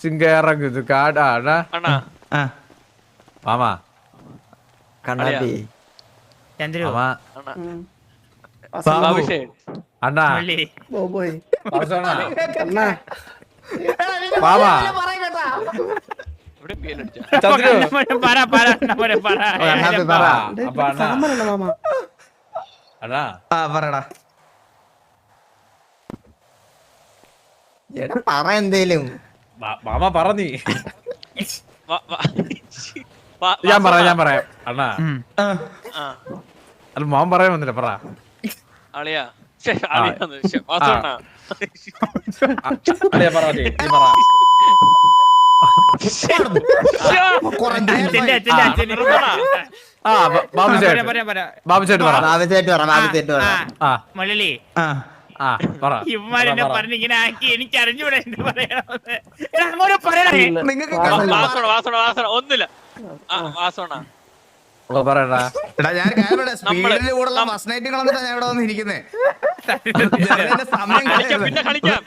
ചിങ്കറങ്ങുന്നു കാടാണ് മാമാ കണ്ണാടി അണ്ണാ മാമാ പറ എന്തേലും മാമ പറഞ്ഞീ ഞാൻ പറയാം അണ്ണാ അല്ല മാമൻ പറയാൻ വന്നില്ല പറ അളിയാ ഇവന്മാരെന്നെ പറഞ്ഞിങ്ങനെ ആക്കി എനിക്ക് അറിഞ്ഞൂടെ എന്ത് പറയണമെന്ന്. ഒന്നുമില്ല പറയടാ ഞാൻ സ്പീഡിന്റെ കൂടെ ഫസ്റ്റ് നൈറ്റ് കളന്നിട്ടാ ഞാൻ ഇവിടെ വന്നിരിക്കുന്നേ. പിന്നെ കളിക്കാം.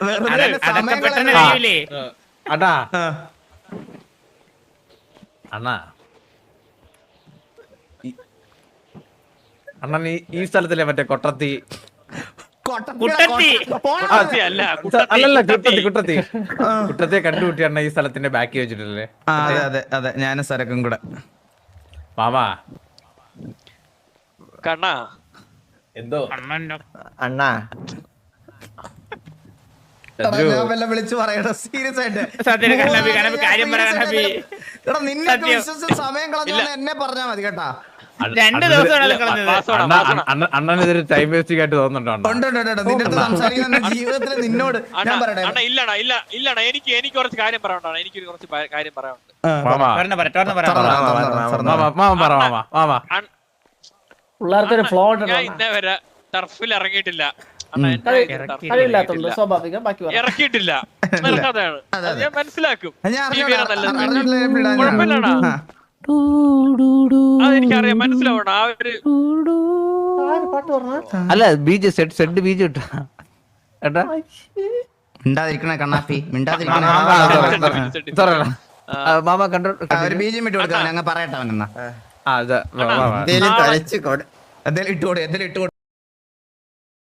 അണ്ണാ അണ്ണാ അണ്ണൻ ഈ സ്ഥലത്തിലെ മറ്റേ കൊട്ടത്തി അല്ലല്ല കുട്ടത്തി കുട്ടത്തിയെ കണ്ടുപിട്ടി അണ്ണ ഈ സ്ഥലത്തിന്റെ ബാക്കി വെച്ചിട്ടല്ലേ? അതെ അതെ അതെ ഞാനും സരക്കും കൂടെ. മാമാ കണ്ണാ എന്തോ അണ്ണാ വിളിച്ചു പറയണ സീരിയസ് ആയിട്ട്. നിന്നെ സമയം കളഞ്ഞ എന്നെ പറഞ്ഞാ മതി കേട്ടാ. 2 ദിവസമാണല്ലോ കളഞ്ഞത്. അണ്ണനെതിരെ ടൈം വേസ്റ്റിംഗ് ആയിട്ട് തോന്നുന്നുണ്ടോ? സംസാരിക്കുന്ന ജീവിതത്തിൽ നിന്നോട് ഞാൻ പറയട്ടെ. ഇല്ല എനിക്ക് കുറച്ച് കാര്യം പറയാനുണ്ടാണ്. എനിക്ക് കുറച്ച് കാര്യം പറയാനുണ്ട്. പിള്ളേർക്കൊരു ഫ്ലോ ഞാൻ ഇന്നേ വരെ ടർഫിൽ ഇറങ്ങിയിട്ടില്ല. ഇറക്കിയിട്ടില്ല. ഞാൻ മനസ്സിലാക്കും. കുഴപ്പമില്ലടാ, അതെനിക്കറിയാം, മനസ്സിലാവണം. ആ ഒരു അല്ല ബീജ് സെഡ് ബീജ് കിട്ടാ മിണ്ടാതിരിക്കണേ കണ്ണാപ്പി, മിണ്ടാതിരിക്കണേ. മാമ കണ്ടോ ഒരു ബീജം ഇട്ട് കൊടുക്കാൻ ഞങ്ങൾ പറയട്ടെ അവനെന്നാ. എന്തേലും ഇട്ടുകൊടു എന്തേലും ഇട്ടുകൊടു.